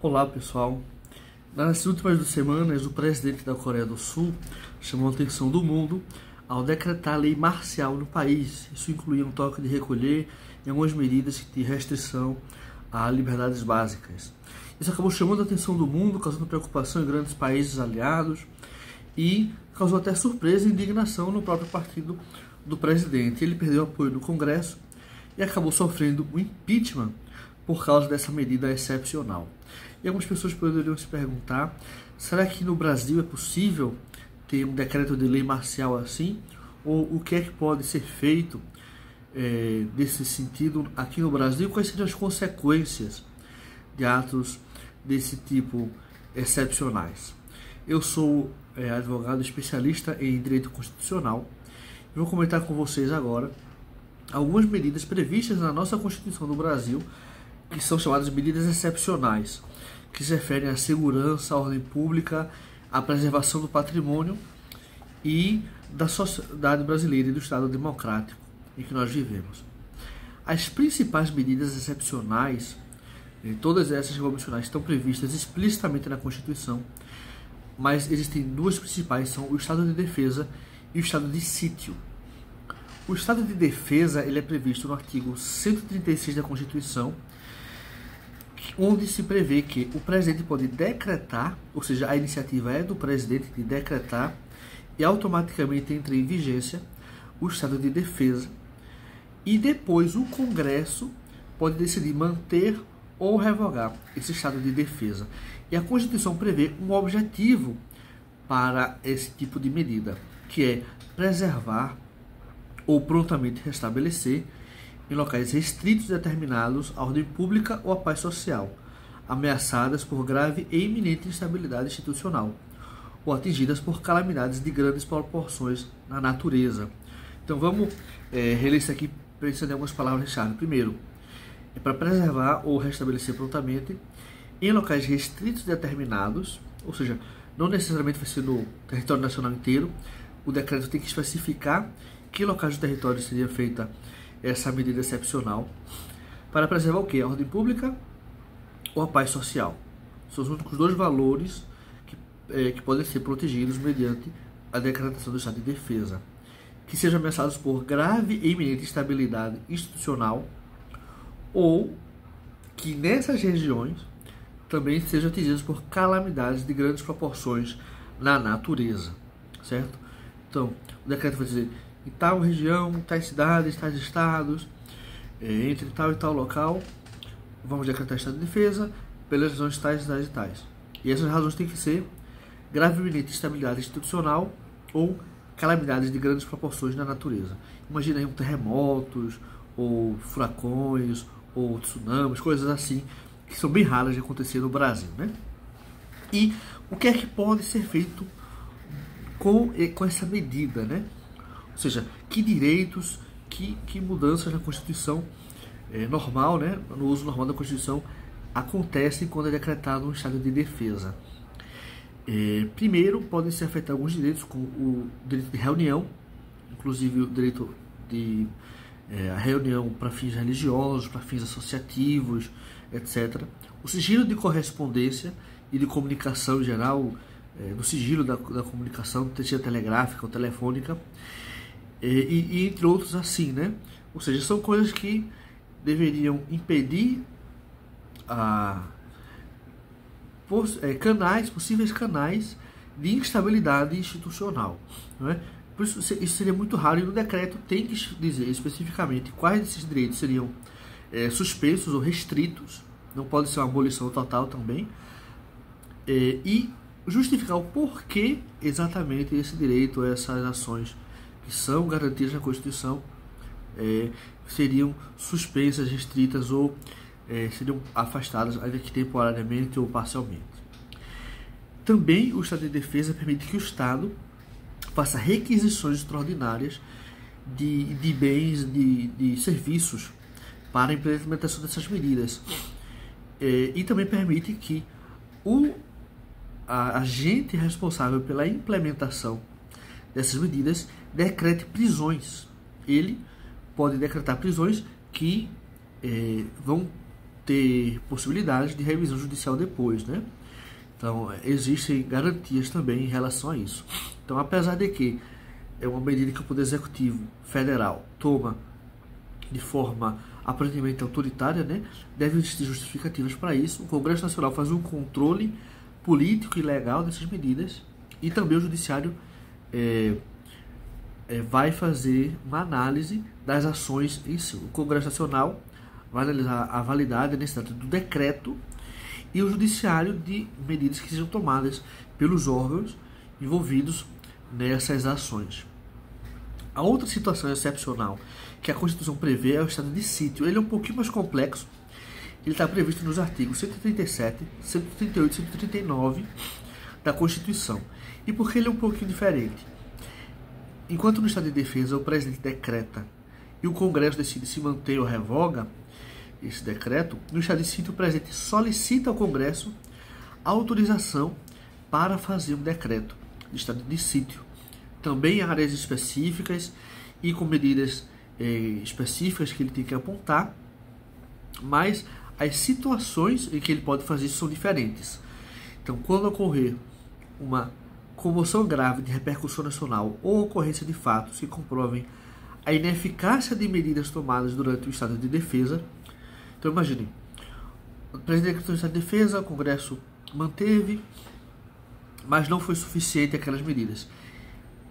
Olá pessoal, nas últimas 2 semanas o presidente da Coreia do Sul chamou a atenção do mundo ao decretar lei marcial no país. Isso incluía um toque de recolher e algumas medidas de restrição a liberdades básicas. Isso acabou chamando a atenção do mundo, causando preocupação em grandes países aliados e causou até surpresa e indignação no próprio partido do presidente. Ele perdeu apoio no Congresso e acabou sofrendo o impeachment por causa dessa medida excepcional. E algumas pessoas poderiam se perguntar, será que no Brasil é possível ter um decreto de lei marcial assim? Ou o que é que pode ser feito nesse sentido aqui no Brasil? Quais seriam as consequências de atos desse tipo excepcionais? Eu sou advogado especialista em direito constitucional e vou comentar com vocês agora algumas medidas previstas na nossa Constituição do Brasil, que são chamadas medidas excepcionais, que se referem à segurança, à ordem pública, à preservação do patrimônio e da sociedade brasileira e do Estado democrático em que nós vivemos. As principais medidas excepcionais, todas essas que eu vou mencionar, estão previstas explicitamente na Constituição, mas existem duas principais, são o estado de defesa e o estado de sítio. O estado de defesa ele é previsto no artigo 136 da Constituição, onde se prevê que o presidente pode decretar, ou seja, a iniciativa é do presidente de decretar, e automaticamente entra em vigência o estado de defesa, e depois o Congresso pode decidir manter ou revogar esse estado de defesa. E a Constituição prevê um objetivo para esse tipo de medida, que é preservar ou prontamente restabelecer em locais restritos determinados a ordem pública ou a paz social, ameaçadas por grave e iminente instabilidade institucional, ou atingidas por calamidades de grandes proporções na natureza. Então vamos reler isso aqui pensando em algumas palavras-chave. Primeiro, é para preservar ou restabelecer prontamente em locais restritos determinados, ou seja, não necessariamente vai ser no território nacional inteiro. O decreto tem que especificar que locais do território seria feita essa medida excepcional, para preservar o quê? A ordem pública ou a paz social. São os únicos dois valores que podem ser protegidos mediante a decretação do estado de defesa. Que sejam ameaçados por grave e iminente instabilidade institucional, ou que nessas regiões também sejam atingidos por calamidades de grandes proporções na natureza, certo? Então, o decreto vai dizer em tal região, tais cidades, tais estados, entre tal e tal local, vamos decretar estado de defesa pelas razões tais, tais e tais. E essas razões têm que ser grave e iminente instabilidade institucional ou calamidades de grandes proporções na natureza. Imagina aí terremotos, ou furacões, ou tsunamis, coisas assim, que são bem raras de acontecer no Brasil, né? E o que é que pode ser feito com essa medida, né? Ou seja, que direitos, que mudanças na Constituição normal, né, no uso normal da Constituição, acontecem quando é decretado um estado de defesa. Primeiro, podem ser afetados alguns direitos, como o direito de reunião, inclusive o direito de a reunião para fins religiosos, para fins associativos, etc. O sigilo de correspondência e de comunicação em geral, do sigilo da comunicação, seja telegráfica ou telefônica, e entre outros assim, né? Ou seja, são coisas que deveriam impedir possíveis canais de instabilidade institucional, não é? Por isso seria muito raro, e no decreto tem que dizer especificamente quais desses direitos seriam suspensos ou restritos, não pode ser uma abolição total também, e justificar o porquê exatamente esse direito, essas ações que são garantidas na Constituição, seriam suspensas, restritas ou seriam afastadas, ainda que temporariamente ou parcialmente. Também o estado de defesa permite que o Estado faça requisições extraordinárias de bens, de serviços para a implementação dessas medidas. E também permite que o agente responsável pela implementação dessas medidas decrete prisões. Ele pode decretar prisões que vão ter possibilidade de revisão judicial depois, né? Então, existem garantias também em relação a isso. Então, apesar de que é uma medida que o Poder Executivo Federal toma de forma aparentemente autoritária, né, deve existir justificativas para isso. O Congresso Nacional faz um controle político e legal dessas medidas e também o Judiciário vai fazer uma análise das ações em si. O Congresso Nacional vai analisar a validade e a necessidade do decreto e o Judiciário de medidas que sejam tomadas pelos órgãos envolvidos nessas ações. A outra situação excepcional que a Constituição prevê é o estado de sítio. Ele é um pouquinho mais complexo. Ele está previsto nos artigos 137, 138 e 139 da Constituição. E por que ele é um pouquinho diferente? Enquanto no estado de defesa o presidente decreta e o Congresso decide se mantém ou revoga esse decreto, no estado de sítio o presidente solicita ao Congresso a autorização para fazer um decreto de estado de sítio. Também em áreas específicas e com medidas específicas que ele tem que apontar, mas as situações em que ele pode fazer isso são diferentes. Então, quando ocorrer uma comoção grave de repercussão nacional ou ocorrência de fatos que comprovem a ineficácia de medidas tomadas durante o estado de defesa. Então, imagine, o presidente decretou o estado de defesa, o Congresso manteve, mas não foi suficiente aquelas medidas.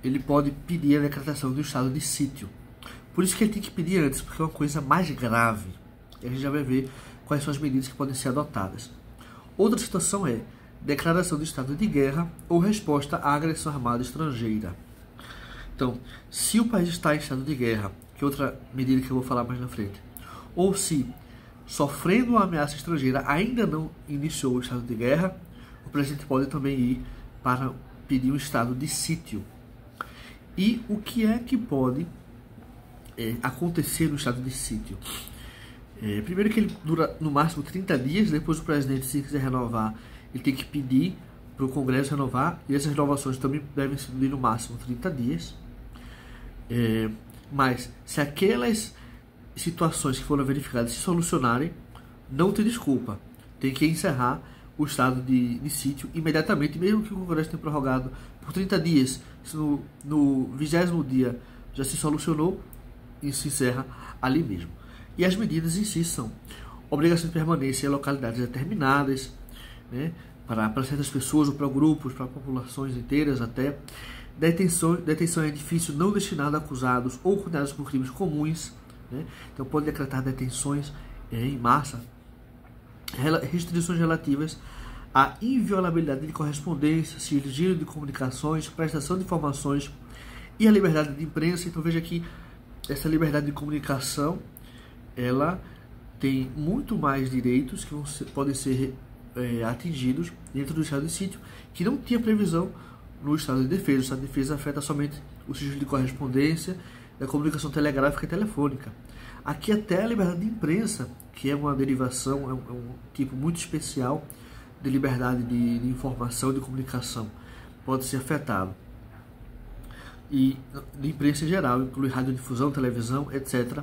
Ele pode pedir a decretação do estado de sítio. Por isso que ele tem que pedir antes, porque é uma coisa mais grave. E a gente já vai ver quais são as medidas que podem ser adotadas. Outra situação é declaração do estado de guerra ou resposta à agressão armada estrangeira. Então, se o país está em estado de guerra, que é outra medida que eu vou falar mais na frente, ou se, sofrendo uma ameaça estrangeira, ainda não iniciou o estado de guerra, o presidente pode também ir para pedir um estado de sítio. E o que é que pode acontecer no estado de sítio? Primeiro que ele dura no máximo 30 dias, depois o presidente, se quiser renovar, ele tem que pedir para o Congresso renovar, e essas renovações também devem ser no máximo 30 dias. Mas se aquelas situações que foram verificadas se solucionarem, não tem desculpa. Tem que encerrar o estado de sítio imediatamente, mesmo que o Congresso tenha prorrogado por 30 dias. Se no 20º dia já se solucionou, isso se encerra ali mesmo. E as medidas em si são obrigação de permanência em localidades determinadas, né, para certas pessoas ou para grupos, para populações inteiras até, detenção em edifício não destinado a acusados ou condenados por crimes comuns, né, então pode decretar detenções em massa, restrições relativas à inviolabilidade de correspondência, sigilo de comunicações, prestação de informações e a liberdade de imprensa. Então veja que essa liberdade de comunicação, ela tem muito mais direitos que podem ser atingidos dentro do estado de sítio, que não tinha previsão no estado de defesa. O estado de defesa afeta somente o sigilo de correspondência, da comunicação telegráfica e telefônica. Aqui até a liberdade de imprensa, que é uma derivação, é um tipo muito especial de liberdade de informação, de comunicação, pode ser afetado. E de imprensa em geral, inclui radiodifusão, televisão, etc.,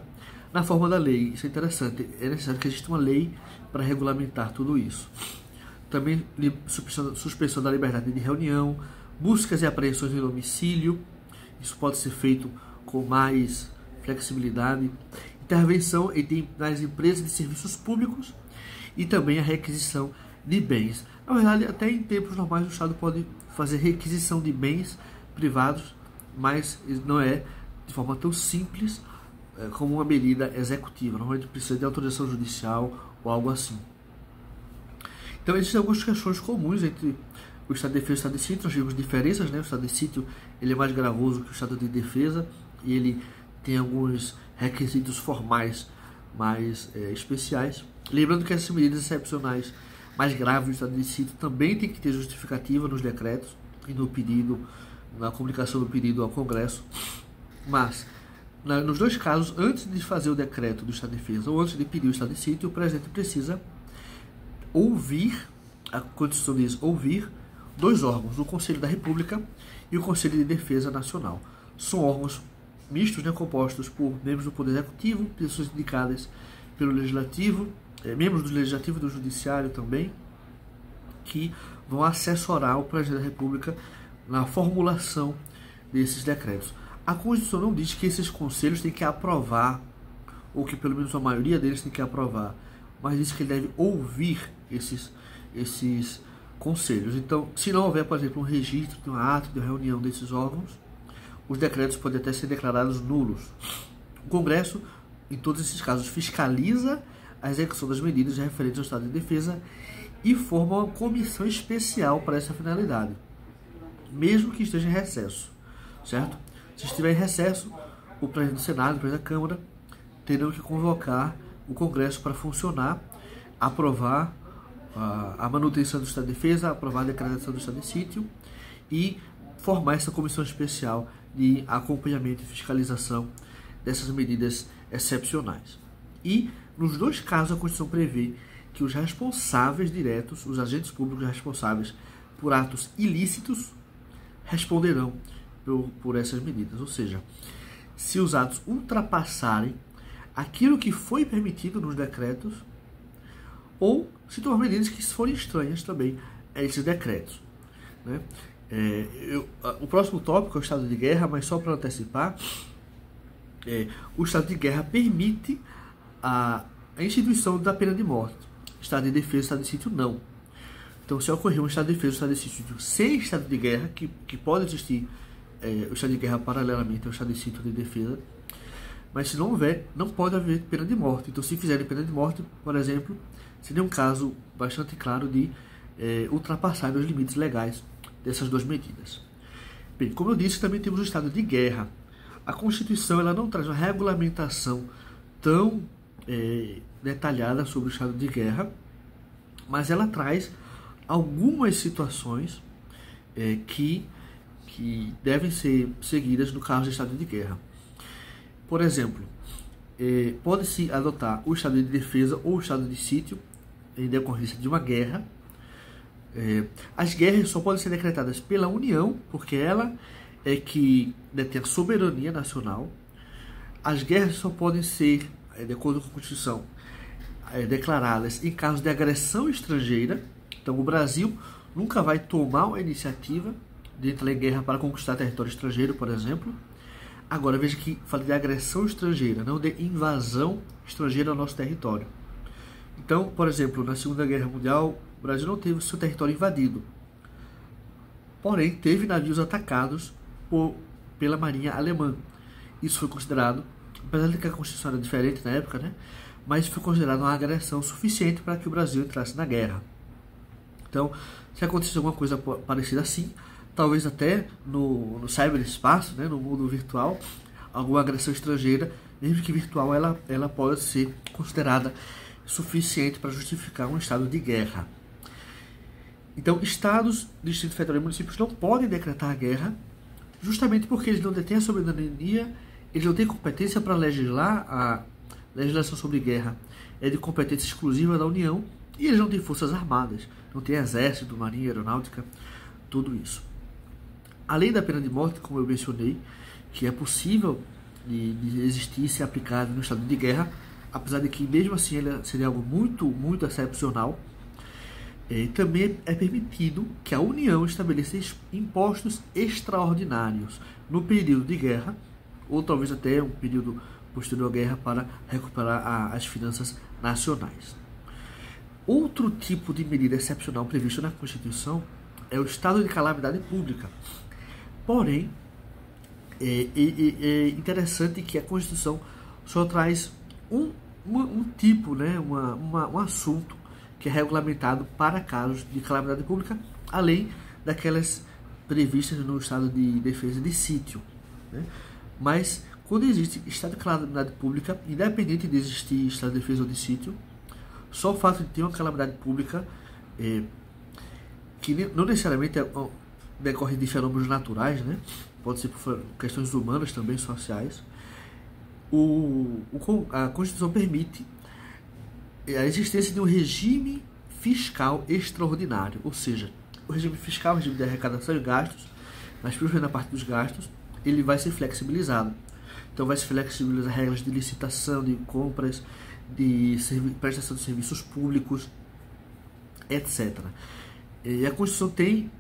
na forma da lei. Isso é interessante, é necessário que exista uma lei para regulamentar tudo isso. Também suspensão da liberdade de reunião, buscas e apreensões em domicílio, isso pode ser feito com mais flexibilidade, intervenção nas empresas de serviços públicos e também a requisição de bens. Na verdade, até em tempos normais o Estado pode fazer requisição de bens privados, mas não é de forma tão simples como uma medida executiva. Normalmente precisa de autorização judicial ou algo assim. Então existem algumas questões comuns entre o estado de defesa e o estado de sítio. Nós vimos diferenças, né? O estado de sítio ele é mais gravoso que o estado de defesa e ele tem alguns requisitos formais mais especiais. Lembrando que essas medidas excepcionais mais graves do estado de sítio também tem que ter justificativa nos decretos e no pedido, na comunicação do pedido ao Congresso. Mas nos dois casos, antes de fazer o decreto do estado de defesa ou antes de pedir o estado de sítio, o presidente precisa ouvir, a Constituição diz ouvir, dois órgãos, o Conselho da República e o Conselho de Defesa Nacional. São órgãos mistos, né, compostos por membros do Poder Executivo, pessoas indicadas pelo Legislativo membros do Legislativo e do Judiciário também, que vão assessorar o Presidente da República na formulação desses decretos. A Constituição não diz que esses conselhos têm que aprovar, ou que pelo menos a maioria deles tem que aprovar, mas diz que ele deve ouvir esses conselhos. Então, se não houver, por exemplo, um registro de um ato de reunião desses órgãos, os decretos podem até ser declarados nulos. O Congresso, em todos esses casos, fiscaliza a execução das medidas referentes ao estado de defesa e forma uma comissão especial para essa finalidade, mesmo que esteja em recesso, certo? Se estiver em recesso, o presidente do Senado, o presidente da Câmara, terão que convocar o Congresso para funcionar, aprovar a manutenção do estado de defesa, aprovar a decretação do estado de sítio e formar essa comissão especial de acompanhamento e fiscalização dessas medidas excepcionais. E, nos dois casos, a Constituição prevê que os responsáveis diretos, os agentes públicos responsáveis por atos ilícitos, responderão por essas medidas. Ou seja, se os atos ultrapassarem aquilo que foi permitido nos decretos, ou se tomar medidas que forem estranhas também a esses decretos, né? O próximo tópico é o estado de guerra, mas só para antecipar, o estado de guerra permite a instituição da pena de morte. Estado de defesa, estado de sítio, não. Então, se ocorrer um estado de defesa, estado de sítio sem estado de guerra, que pode existir o estado de guerra paralelamente ao estado de sítio de defesa, mas se não houver, não pode haver pena de morte. Então, se fizerem pena de morte, por exemplo, seria um caso bastante claro de ultrapassar os limites legais dessas duas medidas. Bem, como eu disse, também temos o estado de guerra. A Constituição ela não traz uma regulamentação tão detalhada sobre o estado de guerra, mas ela traz algumas situações que devem ser seguidas no caso de estado de guerra. Por exemplo, pode-se adotar o estado de defesa ou o estado de sítio em decorrência de uma guerra. As guerras só podem ser decretadas pela União, porque ela é que detém a soberania nacional. As guerras só podem ser, de acordo com a Constituição, declaradas em caso de agressão estrangeira. Então, o Brasil nunca vai tomar uma iniciativa de entrar em guerra para conquistar território estrangeiro, por exemplo. Agora, veja que fala de agressão estrangeira, não de invasão estrangeira ao nosso território. Então, por exemplo, na Segunda Guerra Mundial, o Brasil não teve o seu território invadido. Porém, teve navios atacados pela Marinha Alemã. Isso foi considerado, apesar de que a Constituição era diferente na época, né? Mas foi considerado uma agressão suficiente para que o Brasil entrasse na guerra. Então, se acontecer alguma coisa parecida assim, talvez até no cyberespaço, né, no mundo virtual, alguma agressão estrangeira, mesmo que virtual, ela pode ser considerada suficiente para justificar um estado de guerra. Então, estados, Distrito Federal e municípios não podem decretar guerra, justamente porque eles não detêm a soberania, eles não têm competência para legislar. A legislação sobre guerra é de competência exclusiva da União, e eles não têm forças armadas, não têm exército, marinha, aeronáutica, tudo isso. Além da pena de morte, como eu mencionei, que é possível de existir e ser aplicada no estado de guerra, apesar de que mesmo assim ela seria algo muito, muito excepcional, também é permitido que a União estabeleça impostos extraordinários no período de guerra, ou talvez até um período posterior à guerra, para recuperar as finanças nacionais. Outro tipo de medida excepcional previsto na Constituição é o estado de calamidade pública. Porém, é interessante que a Constituição só traz um tipo, né, um assunto que é regulamentado para casos de calamidade pública, além daquelas previstas no estado de defesa de sítio, né? Mas, quando existe estado de calamidade pública, independente de existir estado de defesa ou de sítio, só o fato de ter uma calamidade pública, que não necessariamente decorre de fenômenos naturais, né? Pode ser por questões humanas também, sociais, a Constituição permite a existência de um regime fiscal extraordinário, ou seja, o regime fiscal, o regime de arrecadação e gastos, mas principalmente na parte dos gastos, ele vai ser flexibilizado. Então vai se flexibilizar regras de licitação, de compras, de prestação de serviços públicos, etc. E a Constituição tem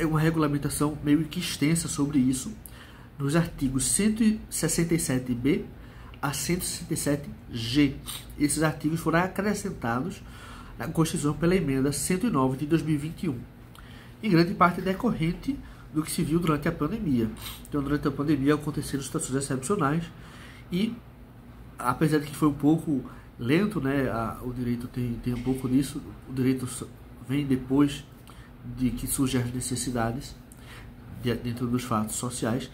uma regulamentação meio que extensa sobre isso, nos artigos 167b a 167g. Esses artigos foram acrescentados na Constituição pela emenda 109 de 2021, em grande parte decorrente do que se viu durante a pandemia. Então, durante a pandemia aconteceram situações excepcionais e, apesar de que foi um pouco lento, né, o direito tem um pouco disso, o direito vem depois de que surgem as necessidades dentro dos fatos sociais,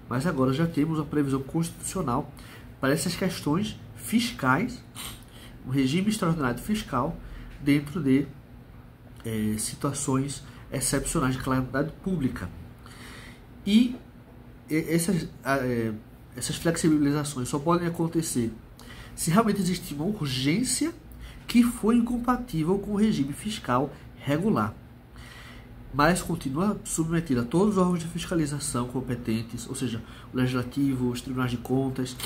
mas agora já temos uma previsão constitucional para essas questões fiscais, um regime extraordinário fiscal dentro de situações excepcionais de calamidade pública. E essas flexibilizações só podem acontecer se realmente existir uma urgência que foi incompatível com o regime fiscal regular, mas continua submetida a todos os órgãos de fiscalização competentes, ou seja, o Legislativo, os Tribunais de Contas,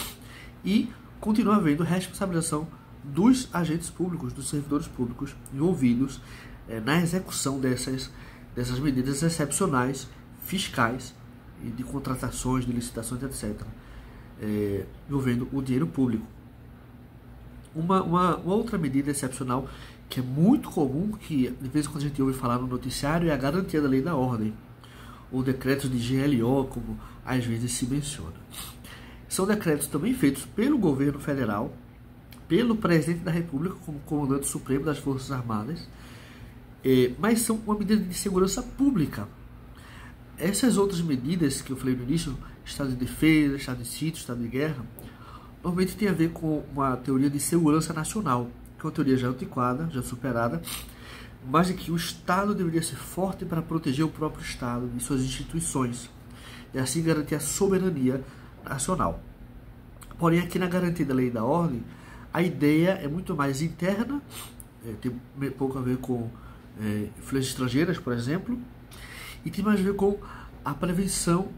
e continua havendo responsabilização dos agentes públicos, dos servidores públicos envolvidos na execução dessas medidas excepcionais fiscais e de contratações, de licitações, etc., envolvendo o dinheiro público. Uma outra medida excepcional que é muito comum, que de vez em quando a gente ouve falar no noticiário, é a garantia da lei da ordem, ou decretos de GLO, como às vezes se menciona. São decretos também feitos pelo governo federal, pelo presidente da República como comandante supremo das Forças Armadas, mas são uma medida de segurança pública. Essas outras medidas que eu falei no início, estado de defesa, estado de sítio, estado de guerra, normalmente tem a ver com uma teoria de segurança nacional, que é uma teoria já antiquada, já superada, mas de que o Estado deveria ser forte para proteger o próprio Estado e suas instituições, e assim garantir a soberania nacional. Porém, aqui na garantia da lei da ordem, a ideia é muito mais interna, tem pouco a ver com influências estrangeiras, por exemplo, e tem mais a ver com a prevenção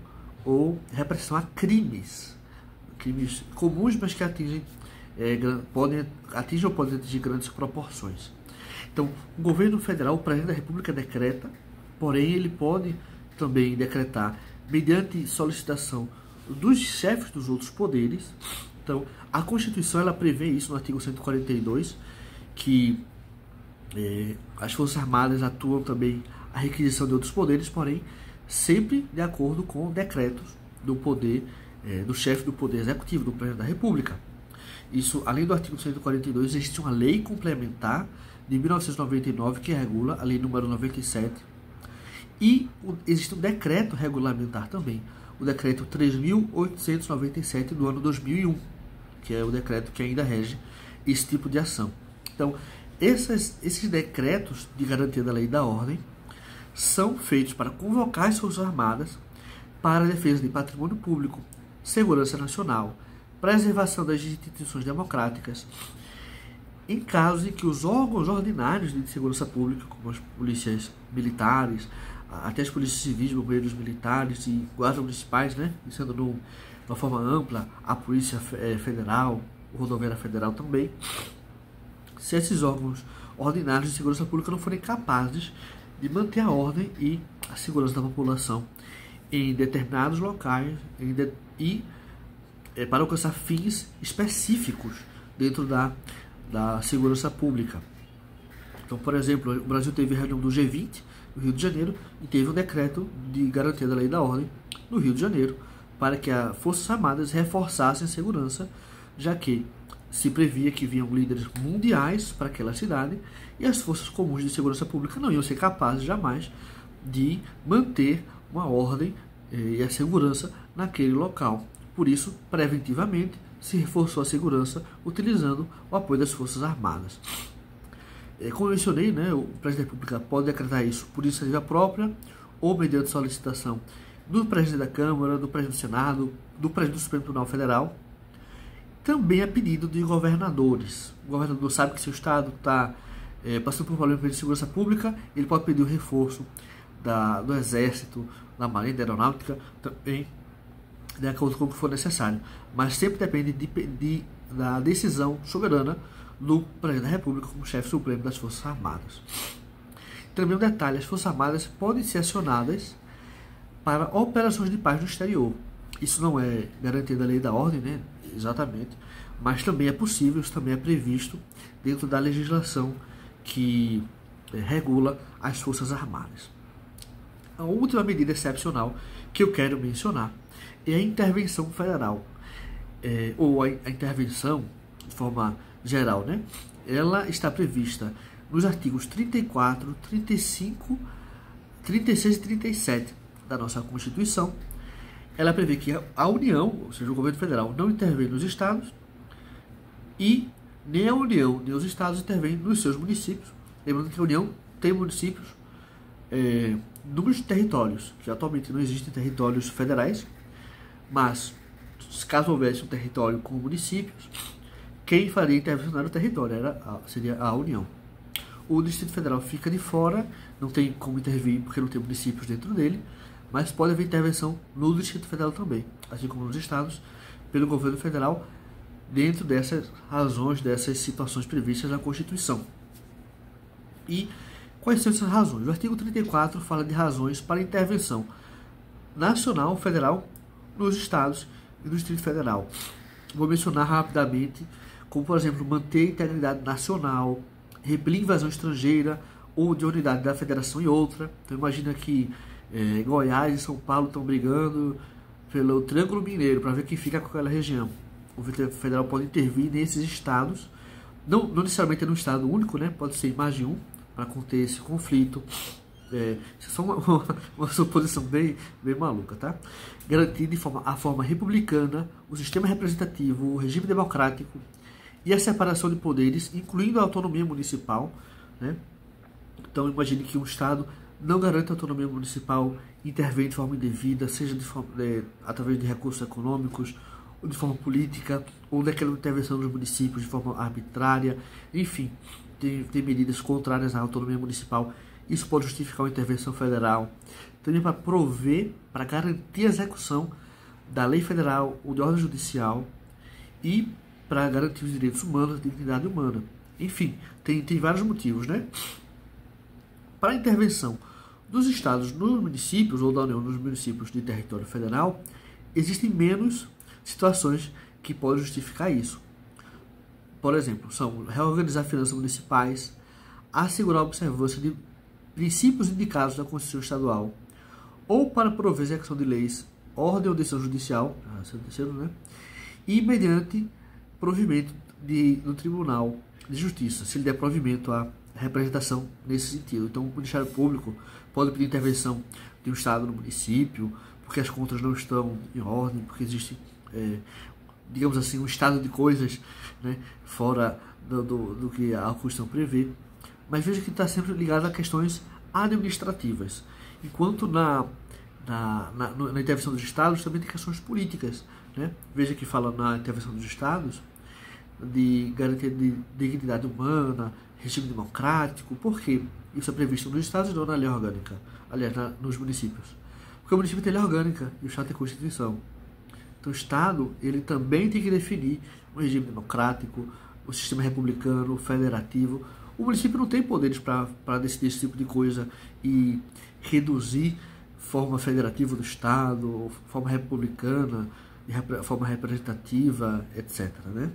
ou repressão a crimes comuns, mas que podem atingir grandes proporções. Então, o governo federal, o presidente da República decreta, porém ele pode também decretar mediante solicitação dos chefes dos outros poderes. Então, a Constituição ela prevê isso no artigo 142, que as Forças Armadas atuam também a requisição de outros poderes, porém sempre de acordo com decretos do poder, do chefe do Poder Executivo, do Presidente da República. Isso, além do artigo 142, existe uma lei complementar de 1999 que regula, a lei número 97, e existe um decreto regulamentar também, o decreto 3.897 do ano 2001, que é o decreto que ainda rege esse tipo de ação. Então, esses decretos de garantia da lei da ordem são feitos para convocar as Forças Armadas para a defesa de patrimônio público, segurança nacional, preservação das instituições democráticas, em caso em que os órgãos ordinários de segurança pública, como as polícias militares, até as polícias civis, bombeiros militares e guardas municipais, né, sendo de uma forma ampla, a Polícia Federal, a Rodoviária Federal também, se esses órgãos ordinários de segurança pública não forem capazes de manter a ordem e a segurança da população em determinados locais para alcançar fins específicos dentro da segurança pública. Então, por exemplo, o Brasil teve a reunião do G20 no Rio de Janeiro e teve um decreto de garantia da lei da ordem no Rio de Janeiro para que as Forças Armadas reforçassem a segurança, já que se previa que vinham líderes mundiais para aquela cidade e as forças comuns de segurança pública não iam ser capazes jamais de manter uma ordem e a segurança naquele local. Por isso, preventivamente, se reforçou a segurança utilizando o apoio das Forças Armadas. Como eu mencionei, né, o Presidente da República pode decretar isso por iniciativa própria ou mediante solicitação do Presidente da Câmara, do Presidente do Senado, do Presidente do Supremo Tribunal Federal, também a pedido de governadores. O governador sabe que seu estado está passando por um problema de segurança pública, ele pode pedir o reforço do Exército, da Marinha, da Aeronáutica, também de acordo com o que for necessário. Mas sempre depende de da decisão soberana do Presidente da República como chefe supremo das Forças Armadas. Também um detalhe, as Forças Armadas podem ser acionadas para operações de paz no exterior. Isso não é garantia da lei e da ordem, né? Exatamente, mas também é possível, isso também é previsto dentro da legislação que regula as Forças Armadas. A última medida excepcional que eu quero mencionar é a intervenção federal, ou a intervenção de forma geral, né? Ela está prevista nos artigos 34, 35, 36 e 37 da nossa Constituição. Ela prevê que a União, ou seja, o governo federal, não intervém nos estados e nem a União nem os estados intervêm nos seus municípios. Lembrando que a União tem municípios nos territórios, que atualmente não existem territórios federais, mas caso houvesse um território com municípios, quem faria intervenção no território seria a União. O Distrito Federal fica de fora, não tem como intervir porque não tem municípios dentro dele, mas pode haver intervenção no Distrito Federal também, assim como nos estados, pelo governo federal, dentro dessas razões, dessas situações previstas na Constituição. E quais são essas razões? O artigo 34 fala de razões para intervenção nacional, federal, nos estados e no Distrito Federal. Vou mencionar rapidamente, como por exemplo, manter a integridade nacional, repelir invasão estrangeira ou de unidade da federação e outra. Então imagina que Goiás e São Paulo estão brigando pelo Triângulo Mineiro para ver quem fica com aquela região. O governo federal pode intervir nesses estados, não necessariamente é num estado único, né? Pode ser em mais de um, para conter esse conflito. Isso é só uma suposição bem maluca, tá? Garantir a forma republicana, o sistema representativo, o regime democrático e a separação de poderes, incluindo a autonomia municipal, né? Então imagine que um estado não garante a autonomia municipal, intervém de forma indevida, seja através de recursos econômicos, ou de forma política, ou daquela intervenção dos municípios de forma arbitrária, enfim, tem medidas contrárias à autonomia municipal. Isso pode justificar uma intervenção federal. Também para prover, para garantir a execução da lei federal ou de ordem judicial e para garantir os direitos humanos, a dignidade humana. Enfim, tem vários motivos, né? Para a intervenção dos estados nos municípios, ou da União nos municípios de território federal, existem menos situações que podem justificar isso. Por exemplo, são reorganizar finanças municipais, assegurar a observância de princípios indicados na Constituição Estadual, ou para prover a execução de leis, ordem ou decisão judicial, né? E mediante provimento do Tribunal de Justiça, se lhe der provimento à representação nesse sentido. Então, o Ministério Público pode pedir intervenção de um Estado no município, porque as contas não estão em ordem, porque existe, digamos assim, um estado de coisas, né, fora do que a Constituição prevê. Mas veja que está sempre ligado a questões administrativas, enquanto na intervenção dos Estados também tem questões políticas, né? Veja que fala na intervenção dos Estados de garantia de dignidade humana, regime democrático. Por quê? Isso é previsto nos Estados e não na lei orgânica, aliás, nos municípios. Porque o município tem lei orgânica e o Estado tem Constituição. Então o Estado ele também tem que definir um regime democrático, o sistema republicano, federativo. O município não tem poderes para decidir esse tipo de coisa e reduzir forma federativa do Estado, forma republicana, forma representativa, etc., né?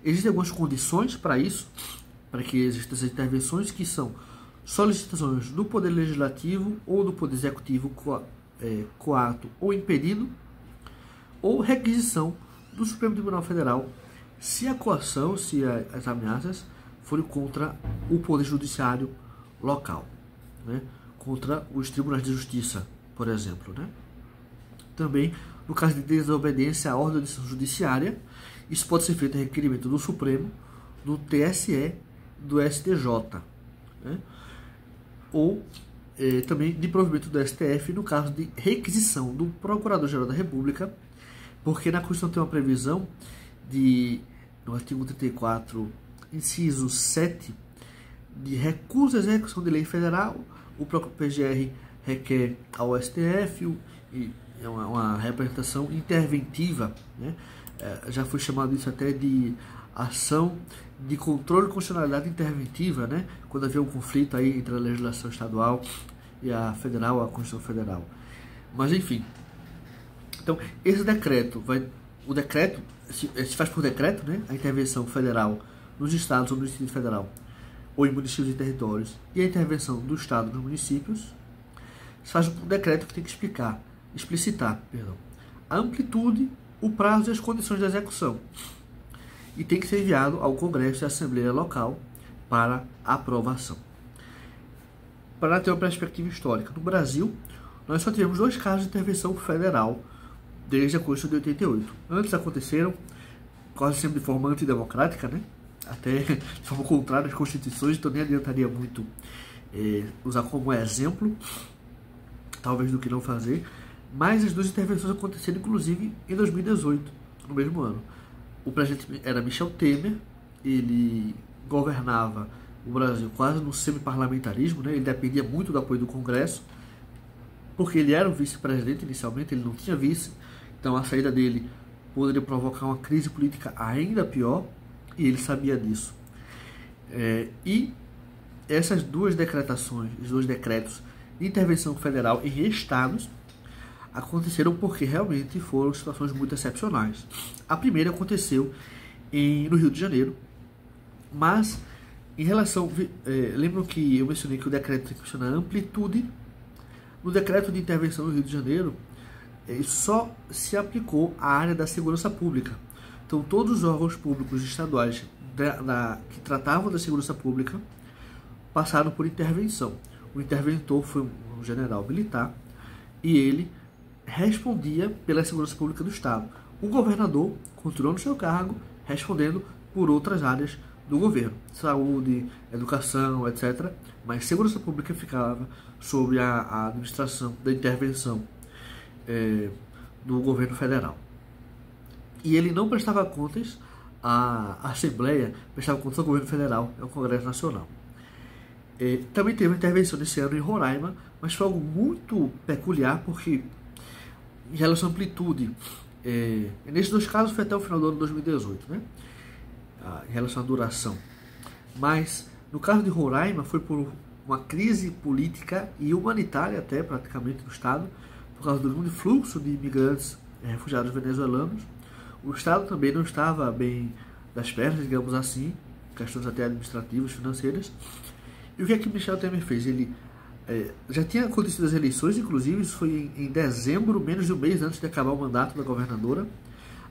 Existem algumas condições para isso, para que existam essas intervenções, que são solicitações do Poder Legislativo ou do Poder Executivo coato ou impedido, ou requisição do Supremo Tribunal Federal, se a coação, se as ameaças forem contra o Poder Judiciário local, né? Contra os tribunais de justiça, por exemplo, né? Também, no caso de desobediência à ordem de decisão judiciária, isso pode ser feito a requerimento do Supremo, do TSE, do STJ, né? Ou também de provimento do STF no caso de requisição do Procurador-Geral da República, porque na Constituição tem uma previsão no artigo 34, inciso 7, de recusa à execução de lei federal. O próprio PGR requer ao STF e é uma representação interventiva, né? já foi chamado isso até de ação de controle de constitucionalidade interventiva, né? Quando havia um conflito aí entre a legislação estadual e a federal, a Constituição Federal. Mas enfim, então esse decreto o decreto se faz por decreto, né? A intervenção federal nos estados ou no Distrito Federal ou em municípios e territórios, e a intervenção do estado nos municípios se faz por decreto que tem que explicitar a amplitude, o prazo e as condições de execução, e tem que ser enviado ao Congresso e à Assembleia Local para aprovação. Para ter uma perspectiva histórica, no Brasil, nós só tivemos 2 casos de intervenção federal desde a Constituição de 88. Antes aconteceram, quase sempre de forma antidemocrática, né? Até de forma contrária às constituições, então nem adiantaria muito usar como exemplo, talvez, do que não fazer. Mas as 2 intervenções aconteceram, inclusive, em 2018, no mesmo ano. O presidente era Michel Temer, ele governava o Brasil quase no semi-parlamentarismo, né? Ele dependia muito do apoio do Congresso, porque ele era o vice-presidente inicialmente, ele não tinha vice, então a saída dele poderia provocar uma crise política ainda pior, e ele sabia disso. E essas 2 decretações, os 2 decretos de intervenção federal em estados, aconteceram porque realmente foram situações muito excepcionais. A primeira aconteceu no Rio de Janeiro, mas em relação... lembram que eu mencionei que o decreto tem que mencionar a amplitude? No decreto de intervenção no Rio de Janeiro, só se aplicou à área da segurança pública. Então, todos os órgãos públicos estaduais que tratavam da segurança pública passaram por intervenção. O interventor foi um general militar e ele respondia pela segurança pública do Estado. O governador continuou no seu cargo, respondendo por outras áreas do governo, saúde, educação, etc. Mas segurança pública ficava sob a administração da intervenção do governo federal. E ele não prestava contas à Assembleia, prestava contas ao governo federal, ao Congresso Nacional. Também teve uma intervenção nesse ano em Roraima, mas foi algo muito peculiar, porque em relação à amplitude, nesses 2 casos foi até o final do ano de 2018, né? Em relação à duração. Mas no caso de Roraima foi por uma crise política e humanitária até praticamente do Estado, por causa do grande fluxo de imigrantes refugiados venezuelanos. O Estado também não estava bem das pernas, digamos assim, questões até administrativas, financeiras. E o que é que Michel Temer fez? Ele já tinha acontecido as eleições, inclusive isso foi em dezembro, menos de um mês antes de acabar o mandato da governadora.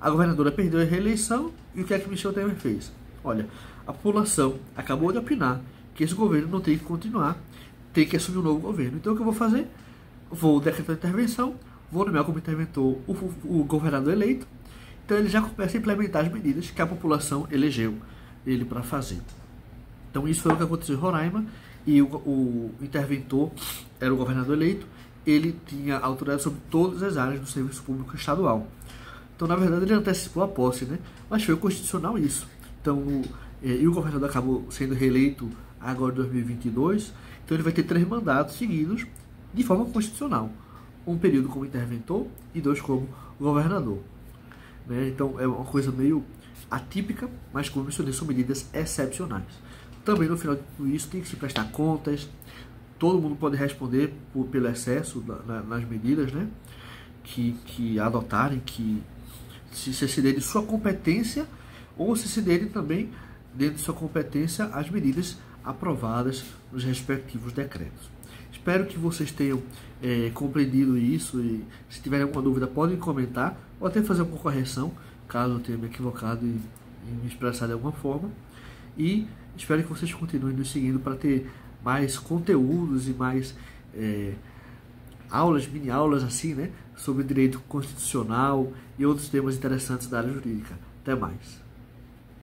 A governadora perdeu a reeleição e o que é que Michel Temer fez? Olha, a população acabou de opinar que esse governo não tem que continuar, tem que assumir um novo governo. Então o que eu vou fazer? Vou decretar intervenção, vou nomear como interventor o governador eleito. Então ele já começa a implementar as medidas que a população elegeu ele para fazer. Então isso foi o que aconteceu em Roraima, e o interventor era o governador eleito, ele tinha autoridade sobre todas as áreas do serviço público estadual. Então, na verdade, ele antecipou a posse, né? Mas foi constitucional isso. Então, e o governador acabou sendo reeleito agora em 2022, então ele vai ter 3 mandatos seguidos de forma constitucional. Um período como interventor e 2 como governador. Né? Então, é uma coisa meio atípica, mas, como eu mencionei, são medidas excepcionais. Também, no final de tudo isso, tem que se prestar contas. Todo mundo pode responder pelo excesso nas medidas, né? que adotarem, que se cederem sua competência ou se cederem também, dentro de sua competência, as medidas aprovadas nos respectivos decretos. Espero que vocês tenham compreendido isso, e se tiverem alguma dúvida podem comentar ou até fazer alguma correção, caso eu tenha me equivocado e me expressar de alguma forma. E espero que vocês continuem nos seguindo para ter mais conteúdos e mais aulas, mini aulas assim, né, sobre direito constitucional e outros temas interessantes da área jurídica. Até mais.